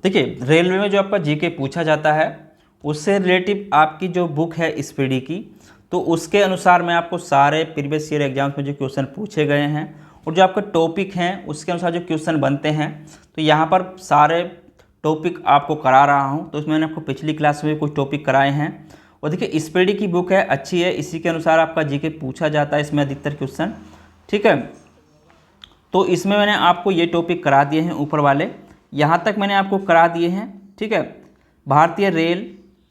देखिए रेलवे में जो आपका जीके पूछा जाता है उससे रिलेटिव आपकी जो बुक है स्पीडी की, तो उसके अनुसार मैं आपको सारे प्रीवियस ईयर एग्जाम्स में जो क्वेश्चन पूछे गए हैं और जो आपके टॉपिक हैं उसके अनुसार जो क्वेश्चन बनते हैं, तो यहाँ पर सारे टॉपिक आपको करा रहा हूँ। तो इसमें मैंने आपको पिछली क्लास में भी कुछ टॉपिक कराए हैं। और देखिए स्पीडी की बुक है, अच्छी है, इसी के अनुसार आपका जीके पूछा जाता है इसमें अधिकतर क्वेश्चन। ठीक है, तो इसमें मैंने आपको ये टॉपिक करा दिए हैं ऊपर वाले, यहाँ तक मैंने आपको करा दिए हैं। ठीक है, भारतीय रेल,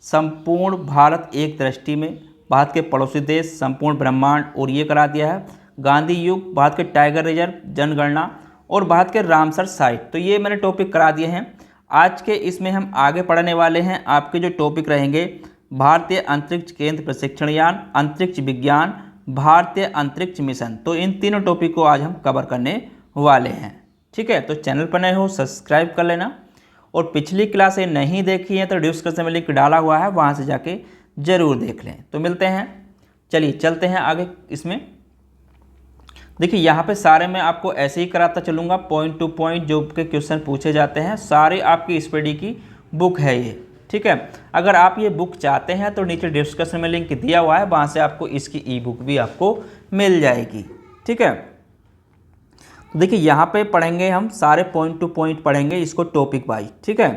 संपूर्ण भारत एक दृष्टि में, भारत के पड़ोसी देश, संपूर्ण ब्रह्मांड, और ये करा दिया है गांधी युग, भारत के टाइगर रिजर्व, जनगणना, और भारत के रामसर साइट। तो ये मैंने टॉपिक करा दिए हैं। आज के इसमें हम आगे पढ़ने वाले हैं। आपके जो टॉपिक रहेंगे भारतीय अंतरिक्ष केंद्र प्रशिक्षण यान, अंतरिक्ष विज्ञान, भारतीय अंतरिक्ष मिशन। तो इन तीनों टॉपिक को आज हम कवर करने वाले हैं। ठीक है, तो चैनल पर नए हो सब्सक्राइब कर लेना, और पिछली क्लासें नहीं देखी हैं तो डिस्क्रिप्शन में लिंक डाला हुआ है, वहाँ से जाके जरूर देख लें। तो मिलते हैं, चलिए चलते हैं आगे। इसमें देखिए यहाँ पे सारे मैं आपको ऐसे ही कराता चलूँगा, पॉइंट टू पॉइंट जो के क्वेश्चन पूछे जाते हैं, सारे आपकी स्पीडी की बुक है ये। ठीक है, अगर आप ये बुक चाहते हैं तो नीचे डिस्क्रिप्शन में लिंक दिया हुआ है, वहाँ से आपको इसकी ई बुक भी आपको मिल जाएगी। ठीक है, तो देखिए यहाँ पे पढ़ेंगे हम सारे पॉइंट टू पॉइंट पढ़ेंगे इसको टॉपिक वाइज। ठीक है,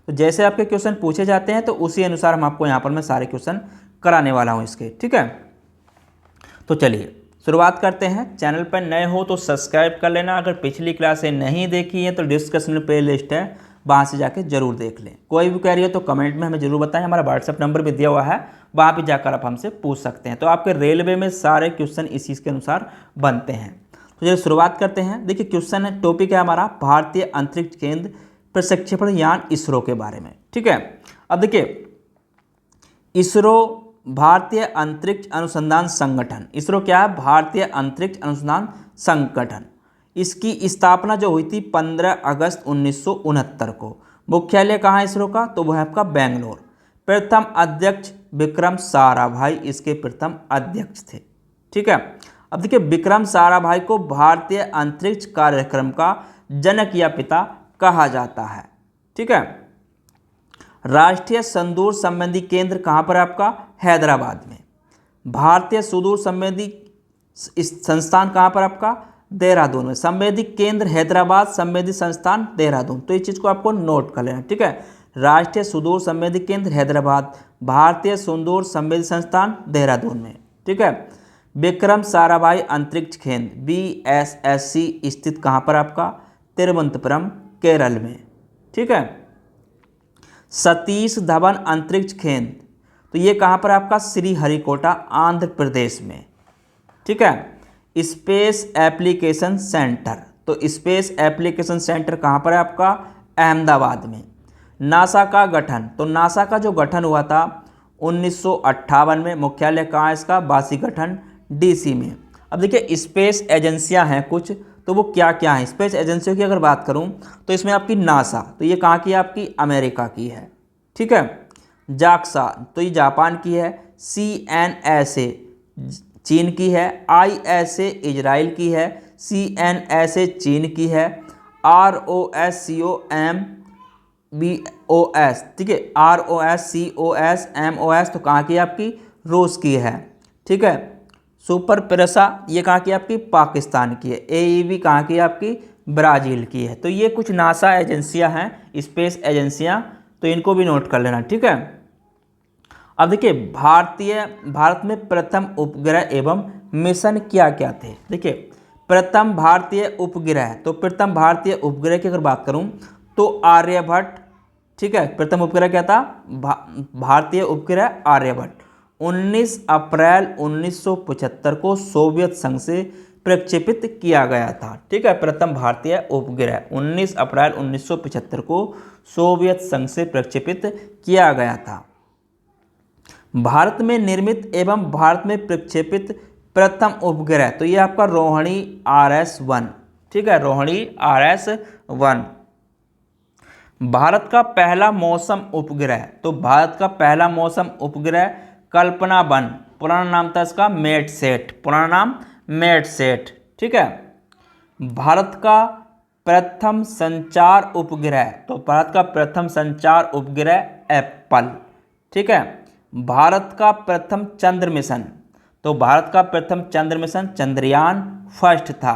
तो जैसे आपके क्वेश्चन पूछे जाते हैं तो उसी अनुसार हम आपको यहाँ पर मैं सारे क्वेश्चन कराने वाला हूँ इसके। ठीक है, तो चलिए शुरुआत करते हैं। चैनल पर नए हो तो सब्सक्राइब कर लेना, अगर पिछली क्लासें नहीं देखी हैं तो डिस्क्रिप्शन में प्ले लिस्ट है, वहाँ से जाके जरूर देख लें। कोई भी क्वेरी हो तो कमेंट में हमें जरूर बताएं, हमारा व्हाट्सअप नंबर भी दिया हुआ है, वहाँ पर जाकर आप हमसे पूछ सकते हैं। तो आपके रेलवे में सारे क्वेश्चन इसी के अनुसार बनते हैं। तो चलिए शुरुआत करते हैं। देखिए क्वेश्चन है, टॉपिक है हमारा भारतीय अंतरिक्ष केंद्र प्रक्षेपण यान इसरो के बारे में। ठीक है, अब देखिए इसरो भारतीय अंतरिक्ष अनुसंधान संगठन, इसरो क्या है? भारतीय अंतरिक्ष अनुसंधान संगठन। इसकी स्थापना जो हुई थी 15 अगस्त 1969 को। मुख्यालय कहाँ है इसरो का? तो वह है आपका बेंगलोर। प्रथम अध्यक्ष विक्रम साराभाई इसके प्रथम अध्यक्ष थे। ठीक है, अब देखिए विक्रम साराभाई को भारतीय अंतरिक्ष कार्यक्रम का जनक या पिता कहा जाता है। ठीक है, राष्ट्रीय सुदूर संवेदी केंद्र कहाँ पर आपका? हैदराबाद में। भारतीय सुदूर संवेदी संस्थान कहाँ पर आपका? देहरादून में। संवेदी केंद्र हैदराबाद, संवेदी संस्थान देहरादून। तो इस चीज़ को आपको नोट कर लेना। ठीक है, राष्ट्रीय सुदूर संवेदी केंद्र हैदराबाद, भारतीय सुदूर संवेदी संस्थान देहरादून में। ठीक है, विक्रम साराभाई अंतरिक्ष केंद्र VSSC स्थित कहाँ पर आपका? तिरुवनंतपुरम केरल में। ठीक है, सतीश धवन अंतरिक्ष केंद्र, तो ये कहाँ पर आपका? श्रीहरिकोटा आंध्र प्रदेश में। ठीक है, स्पेस एप्लीकेशन सेंटर, तो स्पेस एप्लीकेशन सेंटर कहाँ पर है आपका? अहमदाबाद में। नासा का गठन, तो नासा का जो गठन हुआ था 1958 में। मुख्यालय कहाँ है इसका? वाशिंगटन DC में। अब देखिए स्पेस एजेंसियां हैं कुछ, तो वो क्या क्या हैं? स्पेस एजेंसियों की अगर बात करूं तो इसमें आपकी नासा, तो ये कहाँ की है? आपकी अमेरिका की है। ठीक है, जाक्सा, तो ये जापान की है। CNSA चीन की है। ISA इजराइल की है। CNSA चीन की है। ROSCOMBOS, ठीक है, ROSCOSMOS तो कहाँ की है? आपकी रूस की है। ठीक है, सुपर प्रेसा ये कहाँ की? आपकी पाकिस्तान की है। AEV कहाँ की? आपकी ब्राज़ील की है। तो ये कुछ नासा एजेंसियां हैं, स्पेस एजेंसियां, तो इनको भी नोट कर लेना। ठीक है, अब देखिए भारत में प्रथम उपग्रह एवं मिशन क्या क्या थे? देखिए प्रथम भारतीय उपग्रह, तो प्रथम भारतीय उपग्रह की अगर बात करूं तो आर्यभट्ट। ठीक है, प्रथम उपग्रह क्या था? भारतीय उपग्रह आर्यभट्ट। 19 अप्रैल 1975 को सोवियत संघ से प्रक्षेपित किया गया था। ठीक है, प्रथम भारतीय उपग्रह 19 अप्रैल 1975 को सोवियत संघ से प्रक्षेपित किया गया था। भारत में निर्मित एवं भारत में प्रक्षेपित प्रथम उपग्रह, तो ये आपका रोहिणी RS-1। ठीक है, रोहिणी RS-1। भारत का पहला मौसम उपग्रह, तो भारत का पहला मौसम उपग्रह कल्पना 1, पुराना नाम था इसका मेटसेट, पुराना नाम मेटसेट। ठीक है, भारत का प्रथम संचार उपग्रह, तो भारत का प्रथम संचार उपग्रह एप्पल। ठीक है। भारत का प्रथम चंद्र मिशन, तो भारत का प्रथम चंद्र मिशन चंद्रयान फर्स्ट था।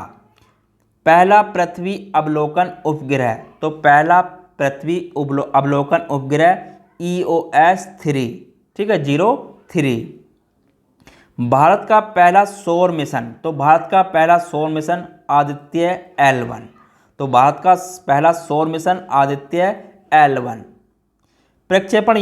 पहला पृथ्वी अवलोकन उपग्रह, तो पहला पृथ्वी अवलोकन उपग्रह EOS 3, ठीक है, 03। भारत का पहला सौर मिशन, तो भारत का पहला सौर मिशन आदित्य L1, तो भारत का पहला सौर मिशन आदित्य L1। प्रक्षेपण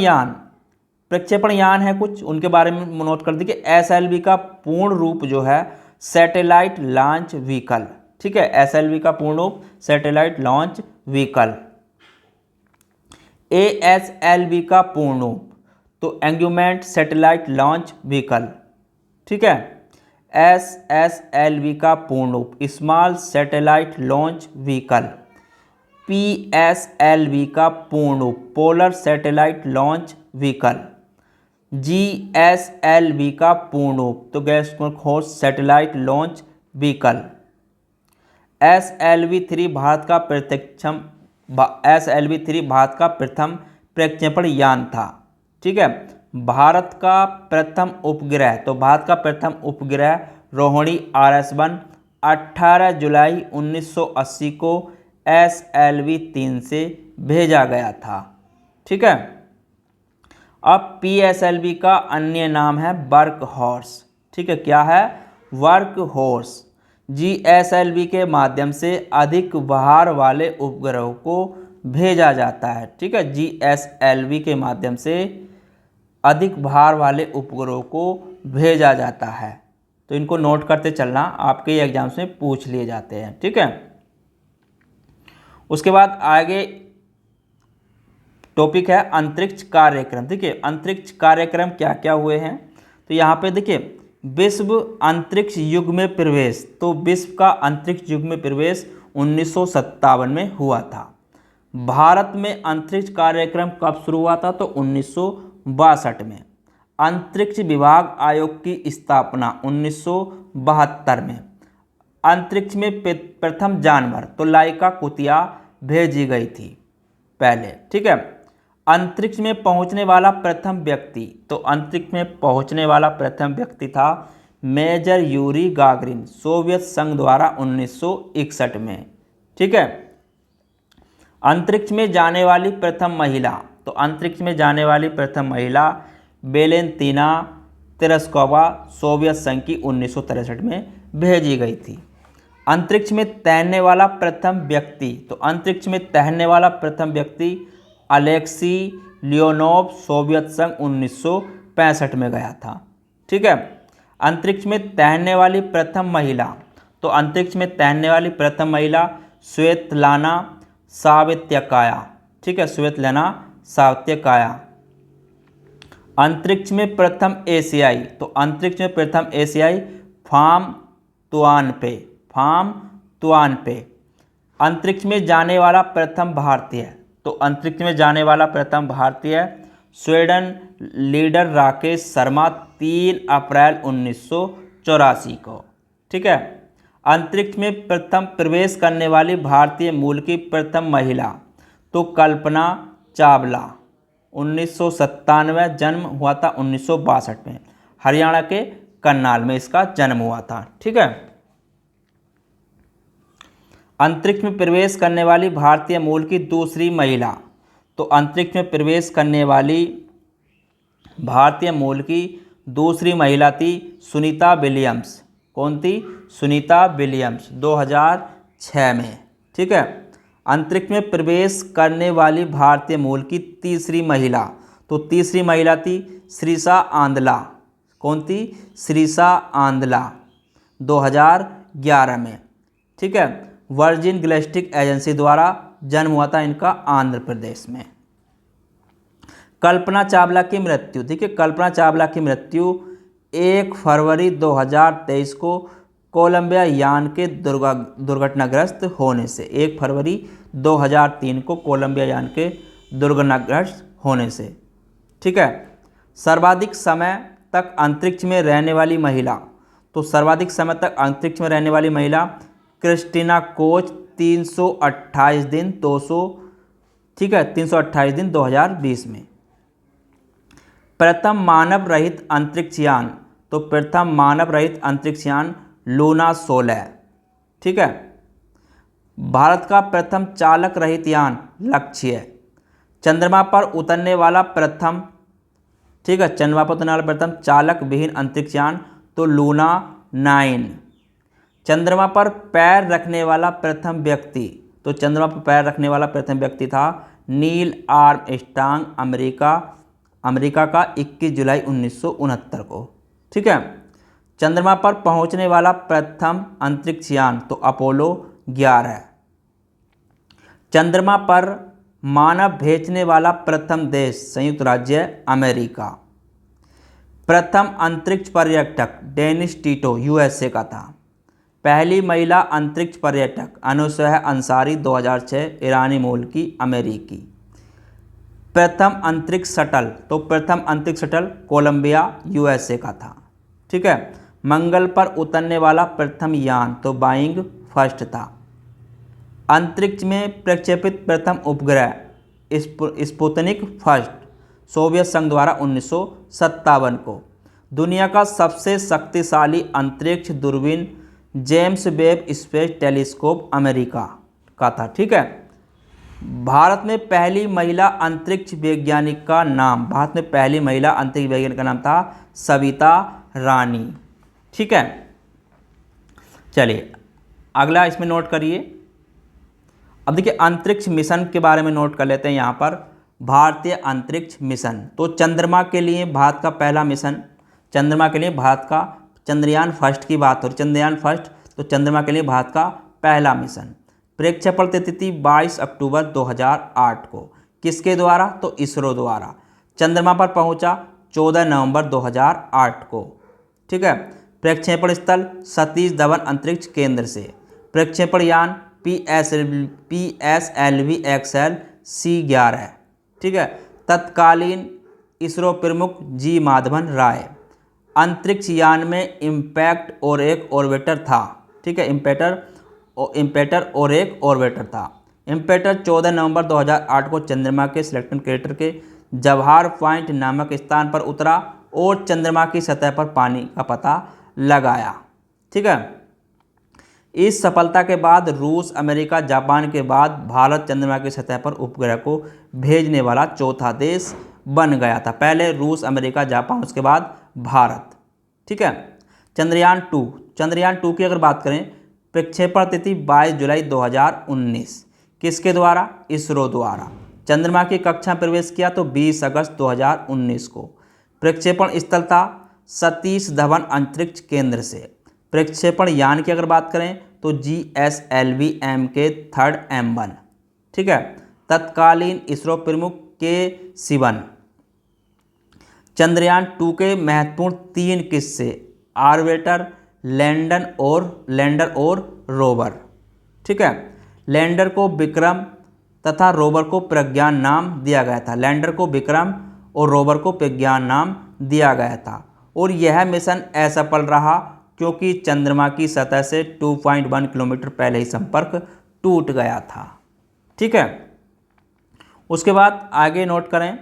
यान है कुछ, उनके बारे में नोट कर दीजिए। SLV का पूर्ण रूप जो है सैटेलाइट लॉन्च व्हीकल, ठीक है, SLV का पूर्ण रूप सैटेलाइट लॉन्च व्हीकल। ASLV का पूर्ण रूप, तो एंग्यूमेंट सैटेलाइट लॉन्च व्हीकल, ठीक है। SSLV का पूर्ण रूप small satellite launch vehicle. PSLV का पूर्ण रूप polar satellite launch vehicle. GSLV का पूर्ण रूप तो गैसोखोर satellite launch vehicle. SLV-3 Bharat का प्रथम प्रक्षेपण यान था, ठीक है। भारत का प्रथम उपग्रह, तो भारत का प्रथम उपग्रह रोहिणी RS-1 18 जुलाई 1980 को SLV-3 से भेजा गया था, ठीक है। अब PSLV का अन्य नाम है वर्क हॉर्स, ठीक है, क्या है, वर्क हॉर्स। GSLV के माध्यम से अधिक भार वाले उपग्रहों को भेजा जाता है, ठीक है। GSLV के माध्यम से अधिक भार वाले उपग्रहों को भेजा जाता है, तो इनको नोट करते चलना, आपके एग्जाम्स में पूछ लिए जाते हैं, ठीक है। उसके बाद आगे टॉपिक है अंतरिक्ष कार्यक्रम। देखिए अंतरिक्ष कार्यक्रम क्या क्या हुए हैं, तो यहाँ पे देखिए विश्व अंतरिक्ष युग में प्रवेश, तो विश्व का अंतरिक्ष युग में प्रवेश 1957 में हुआ था। भारत में अंतरिक्ष कार्यक्रम कब शुरू हुआ था, तो 1962 में। अंतरिक्ष विभाग आयोग की स्थापना 1972 में। अंतरिक्ष में प्रथम जानवर, तो लाइका कुतिया भेजी गई थी पहले, ठीक है। अंतरिक्ष में पहुंचने वाला प्रथम व्यक्ति, तो अंतरिक्ष में पहुंचने वाला प्रथम व्यक्ति था मेजर यूरी गागरिन, सोवियत संघ द्वारा 1961 में, ठीक है। अंतरिक्ष में जाने वाली प्रथम महिला, तो अंतरिक्ष में जाने वाली प्रथम महिला वेलेंतीना तेरेस्कोवा, सोवियत संघ की 1963 में भेजी गई थी। अंतरिक्ष में तैरने वाला प्रथम व्यक्ति, तो अंतरिक्ष में तैरने वाला प्रथम व्यक्ति अलेक्सी लियोनोव, सोवियत संघ 1965 में गया था, ठीक है। अंतरिक्ष में तैरने वाली प्रथम महिला, तो अंतरिक्ष में तैरने वाली प्रथम महिला स्वेतलाना सावित्याकाया, ठीक है, स्वेतलाना सावित्याकाया। अंतरिक्ष में प्रथम एशियाई, तो अंतरिक्ष में प्रथम एशियाई फाम तुआनपे। अंतरिक्ष में जाने वाला प्रथम भारतीय, तो अंतरिक्ष में जाने वाला प्रथम भारतीय स्वीडन लीडर राकेश शर्मा 3 अप्रैल 1984 को, ठीक है। अंतरिक्ष में प्रथम प्रवेश करने वाली भारतीय मूल की प्रथम महिला, तो कल्पना चावला, 1997, जन्म हुआ था 1962 में, हरियाणा के करनाल में इसका जन्म हुआ था, ठीक है। अंतरिक्ष में प्रवेश करने वाली भारतीय मूल की दूसरी महिला, तो अंतरिक्ष में प्रवेश करने वाली भारतीय मूल की दूसरी महिला थी सुनीता विलियम्स। कौन थी, सुनीता विलियम्स, 2006 में, ठीक है। अंतरिक्ष में प्रवेश करने वाली भारतीय मूल की तीसरी महिला, तो तीसरी महिला थी श्रीषा आंदला। कौन थी, श्रीषा आंदला, 2011 में, ठीक है। वर्जिन गैलेक्टिक एजेंसी द्वारा जन्म हुआ था इनका आंध्र प्रदेश में। कल्पना चावला की मृत्यु, देखिए कल्पना चावला की मृत्यु 1 फरवरी 2023 को कोलंबिया यान के दुर्घटनाग्रस्त होने से, 1 फरवरी 2003 को कोलंबिया यान के दुर्घटनाग्रस्त होने से, ठीक है। सर्वाधिक समय तक अंतरिक्ष में रहने वाली महिला, तो सर्वाधिक समय तक अंतरिक्ष में रहने वाली महिला क्रिस्टीना कोच 328 दिन 200, ठीक है, 328 दिन 2020 में। प्रथम मानव रहित अंतरिक्ष यान, तो प्रथम मानव रहित अंतरिक्ष यान लूना 16, ठीक है। भारत का प्रथम चालक रहित यान लक्ष्य। चंद्रमा पर उतरने वाला प्रथम, ठीक है, चंद्रमा पर उतरने वाला प्रथम चालक विहीन अंतरिक्ष यान तो लूना 9। चंद्रमा पर पैर रखने वाला प्रथम व्यक्ति, तो चंद्रमा पर पैर रखने वाला प्रथम व्यक्ति था नील आर्मस्ट्रांग, अमेरिका का 21 जुलाई 1969 को, ठीक है। चंद्रमा पर पहुंचने वाला प्रथम अंतरिक्ष यान तो अपोलो 11। चंद्रमा पर मानव भेजने वाला प्रथम देश संयुक्त राज्य अमेरिका। प्रथम अंतरिक्ष पर्यटक डेनिस टीटो यूएसए का था। पहली महिला अंतरिक्ष पर्यटक अनुसया अंसारी 2006 ईरानी मूल की अमेरिकी। प्रथम अंतरिक्ष शटल, तो प्रथम अंतरिक्ष शटल कोलंबिया यूएसए का था, ठीक है। मंगल पर उतरने वाला प्रथम यान तो बोइंग फर्स्ट था। अंतरिक्ष में प्रक्षेपित प्रथम उपग्रह स्पुतनिक फर्स्ट सोवियत संघ द्वारा 1957 को। दुनिया का सबसे शक्तिशाली अंतरिक्ष दूरबीन James Webb space telescope America का था, ठीक है। भारत में पहली महिला अंतरिक्ष वैज्ञानिक का नाम, भारत में पहली महिला अंतरिक्ष वैज्ञानिक का नाम था सविता रानी, ठीक है। चलिए अगला इसमें नोट करिए। अब देखिए अंतरिक्ष मिशन के बारे में नोट कर लेते हैं यहाँ पर। भारतीय अंतरिक्ष मिशन, तो चंद्रमा के लिए भारत का पहला मिशन, चंद्रमा के लिए भारत का चंद्रयान फर्स्ट की बात हो रही, चंद्रयान फर्स्ट, तो चंद्रमा के लिए भारत का पहला मिशन। प्रक्षेपण तिथि 22 अक्टूबर 2008 को, किसके द्वारा, तो इसरो द्वारा। चंद्रमा पर पहुंचा 14 नवंबर 2008 को, ठीक है। प्रक्षेपण स्थल सतीश धवन अंतरिक्ष केंद्र से। प्रक्षेपण यान PSLV XL C11, ठीक है। तत्कालीन इसरो प्रमुख जी माधवन राय। अंतरिक्ष यान में इम्पैक्ट और एक ऑर्बिटर था, ठीक है, इम्पेटर और एक ऑर्बिटर था। इम्पेटर 14 नवंबर 2008 को चंद्रमा के सिलेक्शन क्रेटर के जवाहर पॉइंट नामक स्थान पर उतरा और चंद्रमा की सतह पर पानी का पता लगाया, ठीक है। इस सफलता के बाद रूस, अमेरिका, जापान के बाद भारत चंद्रमा की सतह पर उपग्रह को भेजने वाला चौथा देश बन गया था। पहले रूस, अमेरिका, जापान, उसके बाद भारत, ठीक है। चंद्रयान 2 की अगर बात करें, प्रक्षेपण तिथि 22 जुलाई 2019, किसके द्वारा, इसरो द्वारा। चंद्रमा की कक्षा में प्रवेश किया तो 20 अगस्त 2019 को। प्रक्षेपण स्थल था सतीश धवन अंतरिक्ष केंद्र से। प्रक्षेपण यान की अगर बात करें तो GSLV MK 3rd M1, ठीक है। तत्कालीन इसरो प्रमुख के सिवन। चंद्रयान 2 के महत्वपूर्ण 3 किस्से, ऑर्बिटर, लैंडर और रोवर, ठीक है। लैंडर को विक्रम तथा रोवर को प्रज्ञान नाम दिया गया था। लैंडर को विक्रम और रोवर को प्रज्ञान नाम दिया गया था और यह मिशन असफल रहा क्योंकि चंद्रमा की सतह से 2.1 किलोमीटर पहले ही संपर्क टूट गया था, ठीक है। उसके बाद आगे नोट करें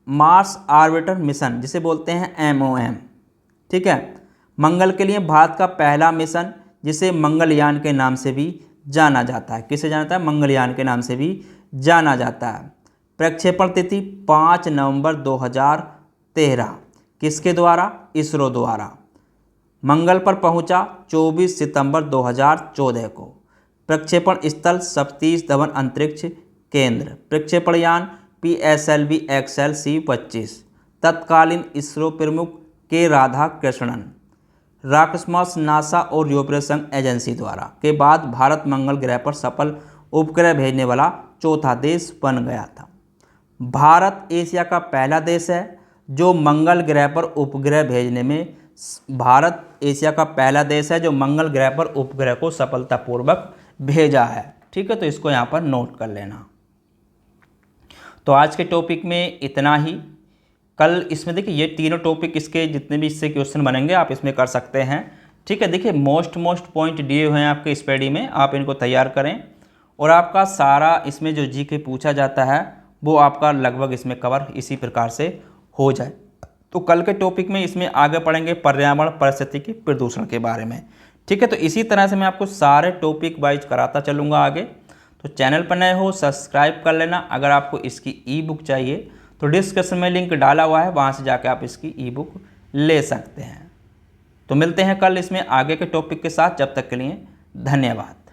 मार्स ऑर्बिटर मिशन, जिसे बोलते हैं MOM, ठीक है। मंगल के लिए भारत का पहला मिशन, जिसे मंगलयान के नाम से भी जाना जाता है। किसे जाना जाता है, मंगलयान के नाम से भी जाना जाता है। प्रक्षेपण तिथि 5 नवंबर 2013, किसके द्वारा, इसरो द्वारा। मंगल पर पहुंचा 24 सितंबर 2014 को। प्रक्षेपण स्थल सतीश धवन अंतरिक्ष केंद्र। प्रक्षेपण यान PSLV XL C25। तत्कालीन इसरो प्रमुख के राधा कृष्णन। रॉकस्मॉस, नासा और यूरोपीय संघ एजेंसी द्वारा। के बाद भारत मंगल ग्रह पर सफल उपग्रह भेजने वाला चौथा देश बन गया था। भारत एशिया का पहला देश है जो मंगल ग्रह पर उपग्रह भेजने में, भारत एशिया का पहला देश है जो मंगल ग्रह पर उपग्रह को सफलतापूर्वक भेजा है, ठीक है। तो इसको यहाँ पर नोट कर लेना। तो आज के टॉपिक में इतना ही। कल इसमें देखिए ये तीनों टॉपिक, इसके जितने भी इससे क्वेश्चन बनेंगे आप इसमें कर सकते हैं, ठीक है। देखिए मोस्ट पॉइंट दिए हुए हैं आपके स्टडी में, आप इनको तैयार करें और आपका सारा इसमें जो जीके पूछा जाता है वो आपका लगभग इसमें कवर इसी प्रकार से हो जाए। तो कल के टॉपिक में इसमें आगे पढ़ेंगे पर्यावरण पारिस्थितिकी प्रदूषण के बारे में। ठीक है, तो इसी तरह से मैं आपको सारे टॉपिक वाइज कराता चलूँगा आगे। तो चैनल पर नए हो सब्सक्राइब कर लेना। अगर आपको इसकी ई बुक चाहिए तो डिस्क्रिप्शन में लिंक डाला हुआ है, वहाँ से जाके आप इसकी ई बुक ले सकते हैं। तो मिलते हैं कल इसमें आगे के टॉपिक के साथ, जब तक के लिए धन्यवाद।